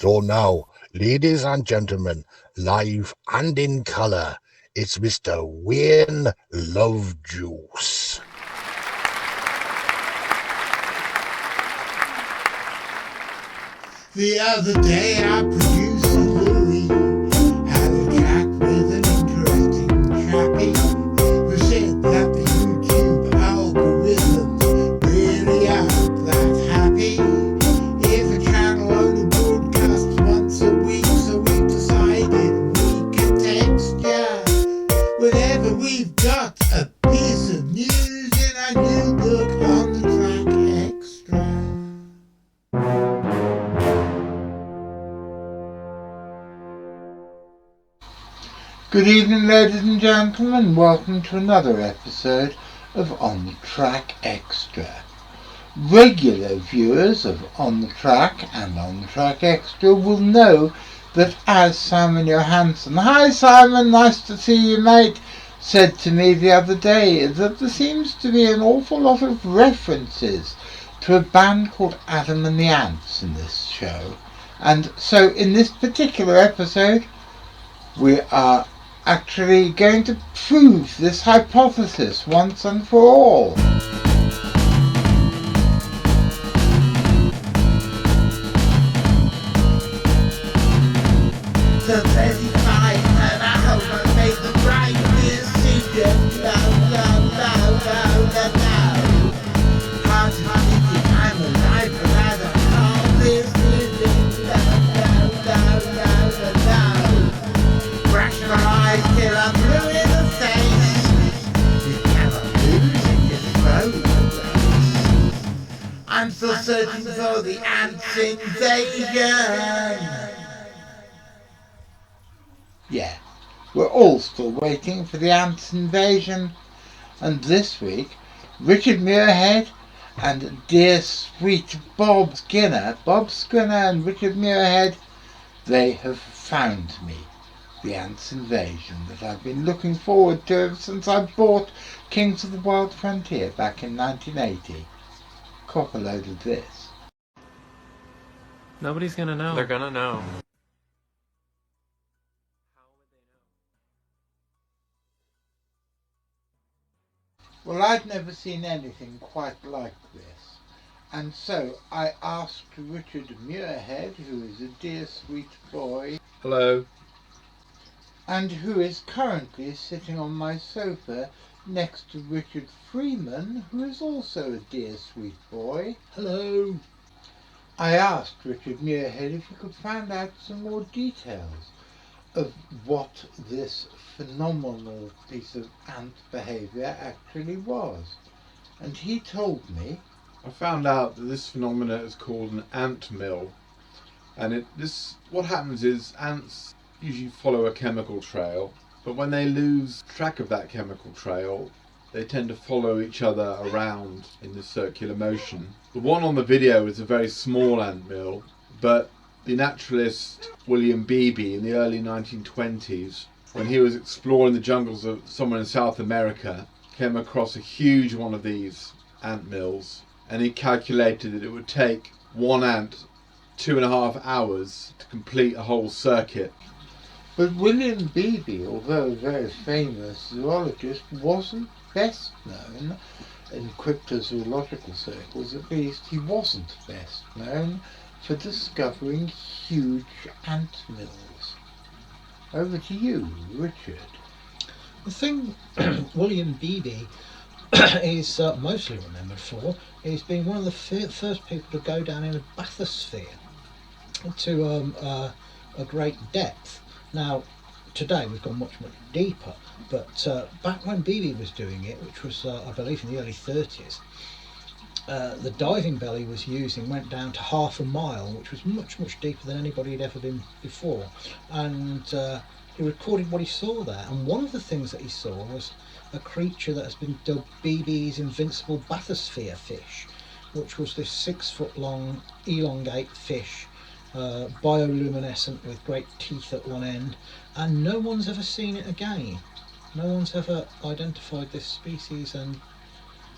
So now, ladies and gentlemen, live and in colour, it's Mr. Wayne Lovejuice. The other day I produced a Louis, had a chat with an interesting chappie who said that the YouTube algorithms really aren't that happy. If a channel only broadcasts once a week, so we decided we could text ya whenever we've got a piece of news in our new book on the track extra. Good evening, ladies and gentlemen. Welcome to another episode of On the Track Extra. Regular viewers of On the Track and On the Track Extra will know that as Simon Johansson, hi Simon, nice to see you mate, said to me the other day, that there seems to be an awful lot of references to a band called Adam and the Ants in this show. And so in this particular episode, we are actually going to prove this hypothesis once and for all. The 35 and I hope I made the right decision. No. Hard to believe I'm alive, but I don't call this living. No. Rationalize till I'm blue in the face. You cannot lose if you throw the race. I'm still searching for the ants invasion. Yeah, we're all still waiting for the ants invasion. And this week, RIchard Muirhead and dear sweet Bob Skinner and RIchard Muirhead, they have found me the ants invasion that I've been looking forward to ever since I bought Kings of the Wild Frontier back in 1980. Cop a load of this. Nobody's gonna know. They're gonna know. Well, I'd never seen anything quite like this, and so I asked RIchard Muirhead, who is a dear sweet boy, Hello. and who is currently sitting on my sofa next to RIchard Freeman, who is also a dear sweet boy. Hello. I asked RIchard Muirhead if he could find out some more details of what this phenomenal piece of ant behaviour actually was. And he told me, I found out that this phenomena is called an ant mill. And what happens is ants usually follow a chemical trail, but when they lose track of that chemical trail, they tend to follow each other around in this circular motion. The one on the video is a very small ant mill, but the naturalist Wiliam Beebe in the early 1920s, when he was exploring the jungles of somewhere in South America, came across a huge one of these ant mills, and he calculated that it would take one ant 2.5 hours to complete a whole circuit. but Wiliam Beebe, although a very famous zoologist, wasn't best known, in cryptozoological circles at least, he wasn't best known for discovering huge ant mills. Over to you, Richard. The thing William Beebe is mostly remembered for is being one of the first people to go down in a bathysphere to a great depth. Now, today we've gone much deeper, but back when Beebe was doing it, which was I believe in the early 30s, the diving bell he was using went down to 1/2 mile, which was much deeper than anybody had ever been before, and he recorded what he saw there. And one of the things that he saw was a creature that has been dubbed Beebe's invincible bathysphere fish, which was this 6-foot long elongate fish, bioluminescent with great teeth at one end, and no one's ever seen it again. No one's ever identified this species and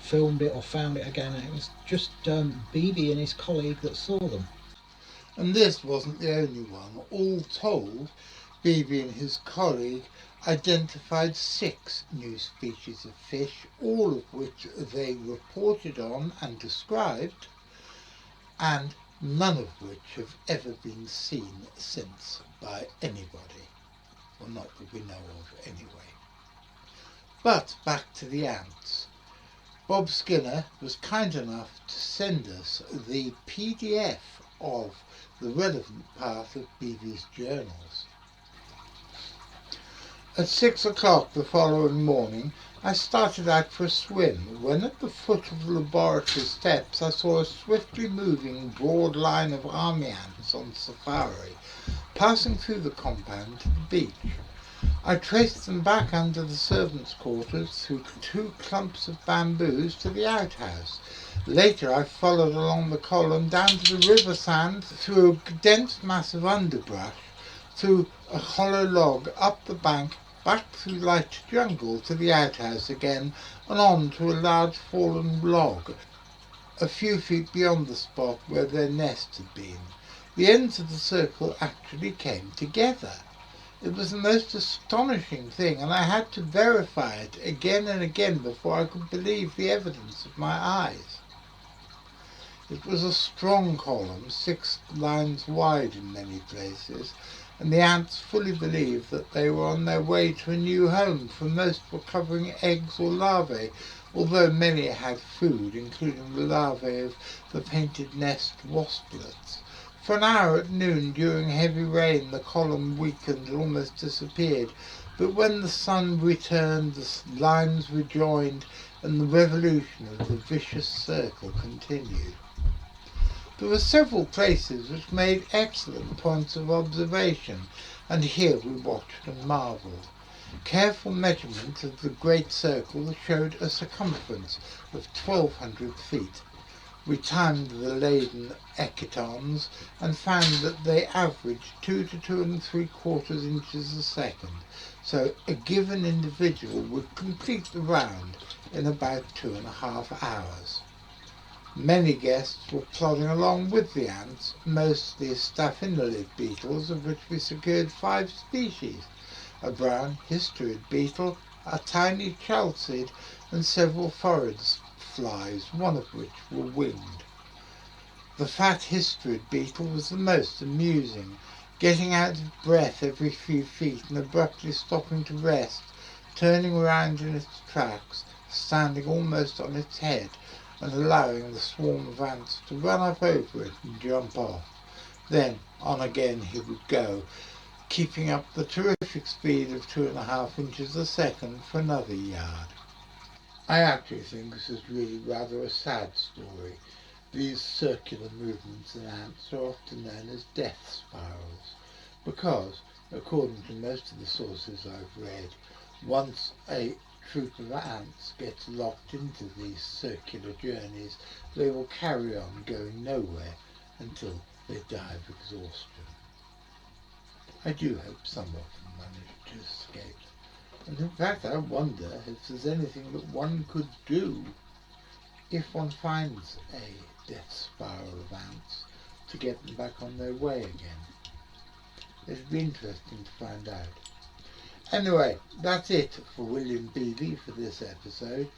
filmed it or found it again. It was just Beebe and his colleague that saw them. And this wasn't the only one. All told, Beebe and his colleague identified 6 new species of fish, all of which they reported on and described, and none of which have ever been seen since by anybody. Well, not that we know of anyway. But back to the ants. Bob Skinner was kind enough to send us the PDF of the relevant part of Beebe's journals. At 6 o'clock the following morning I started out for a swim, when at the foot of the laboratory steps I saw a swiftly moving broad line of army ants on safari, passing through the compound to the beach. I traced them back under the servants' quarters through 2 clumps of bamboos to the outhouse. Later I followed along the column down to the river sand, through a dense mass of underbrush, through a hollow log, up the bank, back through light jungle to the outhouse again, and on to a large fallen log, a few feet beyond the spot where their nest had been. The ends of the circle actually came together. It was the most astonishing thing, and I had to verify it again and again before I could believe the evidence of my eyes. It was a strong column, 6 lines wide in many places, and the ants fully believed that they were on their way to a new home, for most were covering eggs or larvae, although many had food, including the larvae of the painted nest wasplets. For an hour at noon during heavy rain the column weakened and almost disappeared, but when the sun returned the lines rejoined and the revolution of the vicious circle continued. There were several places which made excellent points of observation, and here we watched and marvelled. Careful measurement of the great circle showed a circumference of 1,200 feet. We timed the laden echetons and found that they averaged 2 to 2 3/4 inches a second, so a given individual would complete the round in about 2.5 hours. Many guests were plodding along with the ants, mostly staphylinid beetles, of which we secured 5 species, a brown historid beetle, a tiny chalcid, and several phorid flies, one of which were winged. The fat historid beetle was the most amusing, getting out of breath every few feet and abruptly stopping to rest, turning round in its tracks, standing almost on its head, and allowing the swarm of ants to run up over it and jump off. Then on again he would go, keeping up the terrific speed of 2.5 inches a second for another yard. I actually think this is really rather a sad story. These circular movements in ants are often known as death spirals, because, according to most of the sources I've read, once a troop of ants gets locked into these circular journeys, they will carry on going nowhere until they die of exhaustion. I do hope some of them manage to escape. And in fact I wonder if there's anything that one could do if one finds a death spiral of ants to get them back on their way again. It'd be interesting to find out. Anyway, that's it for Wiliam Beebe for this episode.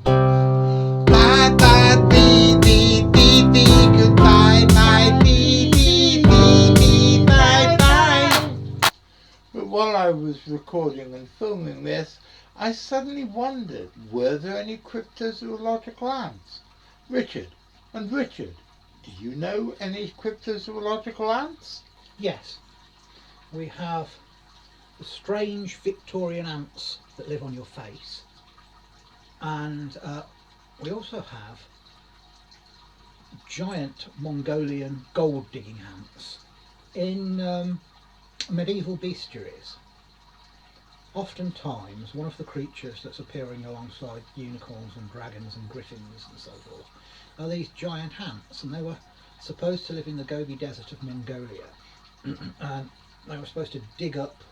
Bye bye Beebe, Beebe, goodbye, bye Beebe, Beebe, bye bye. But while I was recording and filming this, I suddenly wondered, were there any cryptozoological ants? Richard, do you know any cryptozoological ants? Yes, we have the strange Victorian ants that live on your face, and we also have giant Mongolian gold digging ants in medieval bestiaries. Oftentimes one of the creatures that's appearing alongside unicorns and dragons and griffins and so forth are these giant ants, and they were supposed to live in the Gobi Desert of Mongolia and they were supposed to dig up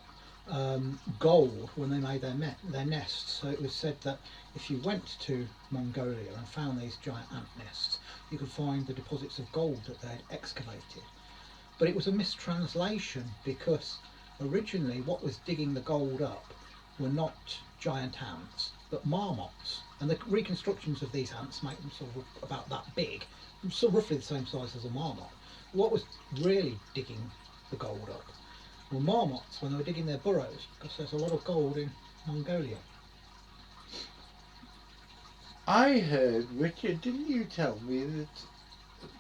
gold when they made their nests. So it was said that if you went to Mongolia and found these giant ant nests, you could find the deposits of gold that they had excavated. But it was a mistranslation, because originally what was digging the gold up were not giant ants but marmots, and the reconstructions of these ants make them sort of about that big, so roughly the same size as a marmot. What was really digging the gold up were marmots when they were digging their burrows, because there's a lot of gold in Mongolia. I heard, Richard, didn't you tell me that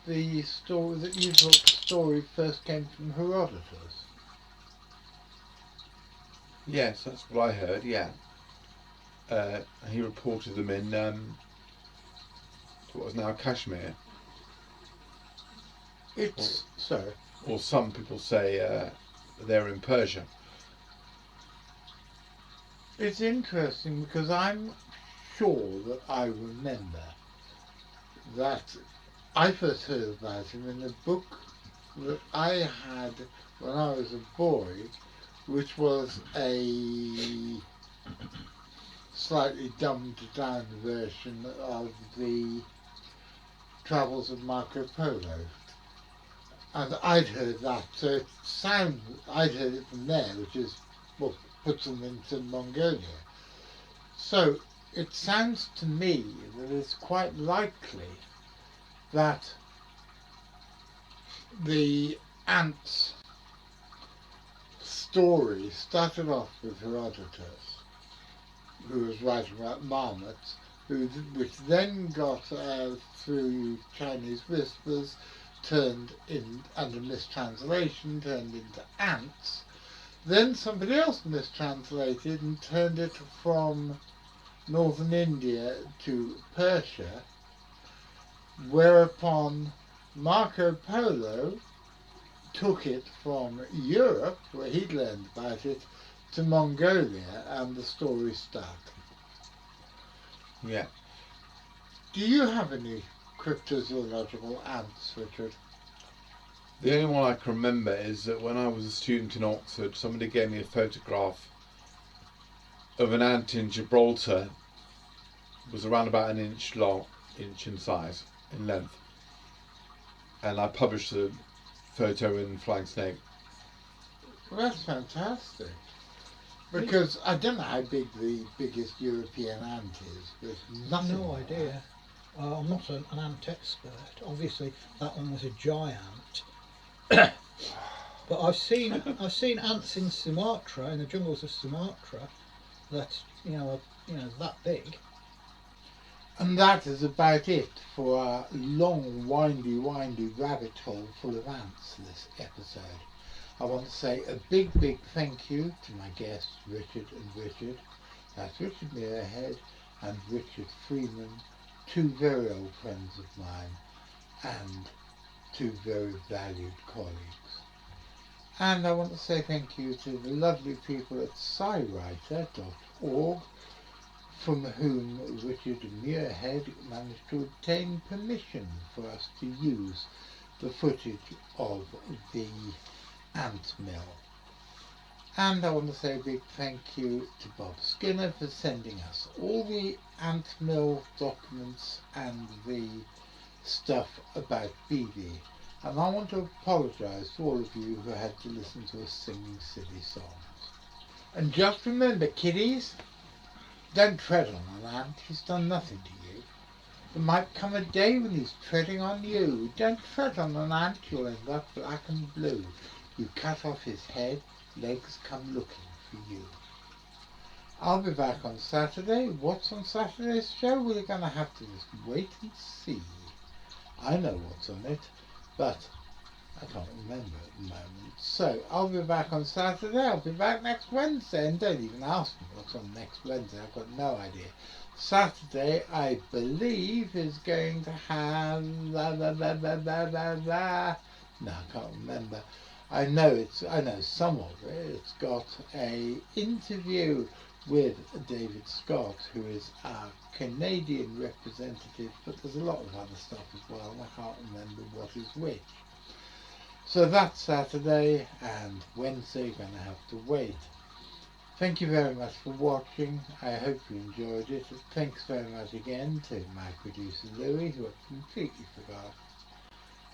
the story that you thought the story first came from Herodotus? Yes, that's what I heard. Yeah, he reported them in what is now Kashmir. It's so. Or some people say they're in Persia. It's interesting because I'm sure that I remember that I first heard about him in a book that I had when I was a boy, which was a slightly dumbed down version of the Travels of Marco Polo. And I'd heard that, so I'd heard it from there, which is what puts them into Mongolia. So it sounds to me that it's quite likely that the ants story started off with Herodotus, who was writing about marmots, which then got through Chinese whispers, turned in under mistranslation, turned into ants. Then somebody else mistranslated and turned it from northern India to Persia, whereupon Marco Polo took it from Europe, where he'd learned about it, to Mongolia, and the story started. Yeah. Do you have any cryptozoological ants, Richard? The only one I can remember is that when I was a student in Oxford, somebody gave me a photograph of an ant in Gibraltar. It was around about an inch in size, in length. And I published the photo in Flying Snake. Well, that's fantastic. Because I don't know how big the biggest European ant is. There's nothing. No idea. I'm not an ant expert. Obviously, that one was a giant. But I've seen ants in Sumatra, in the jungles of Sumatra, that are that big. And that is about it for our long, windy rabbit hole full of ants this episode. I want to say a big thank you to my guests, Richard and Richard. That's Richard Muirhead and Richard Freeman, two very old friends of mine and two very valued colleagues. And I want to say thank you to the lovely people at RIchard.org, from whom Richard Muirhead managed to obtain permission for us to use the footage of the ant mill. And I want to say a big thank you to Bob Skinner for sending us all the ant mill documents and the stuff about Beebe. And I want to apologise to all of you who had to listen to us singing silly songs. And just remember, kiddies, don't tread on an ant. He's done nothing to you. There might come a day when he's treading on you. Don't tread on an ant, you'll end up black and blue. You cut off his head, legs come looking for you. I'll be back on Saturday. What's on Saturday's show? We're going to have to just wait and see. I know what's on it, but I can't remember at the moment. So I'll be back on Saturday. I'll be back next Wednesday. And don't even ask me what's on next Wednesday. I've got no idea. Saturday, I believe, is going to have... No, I can't remember. I know some of it. It's got a interview with David Scott, who is our Canadian representative, but there's a lot of other stuff as well, and I can't remember what is which. So that's Saturday, and Wednesday you're going to have to wait. Thank you very much for watching. I hope you enjoyed it. Thanks very much again to my producer Louis, who I completely forgot.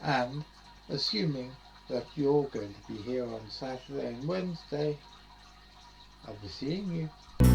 And assuming that you're going to be here on Saturday and Wednesday, I'll be seeing you.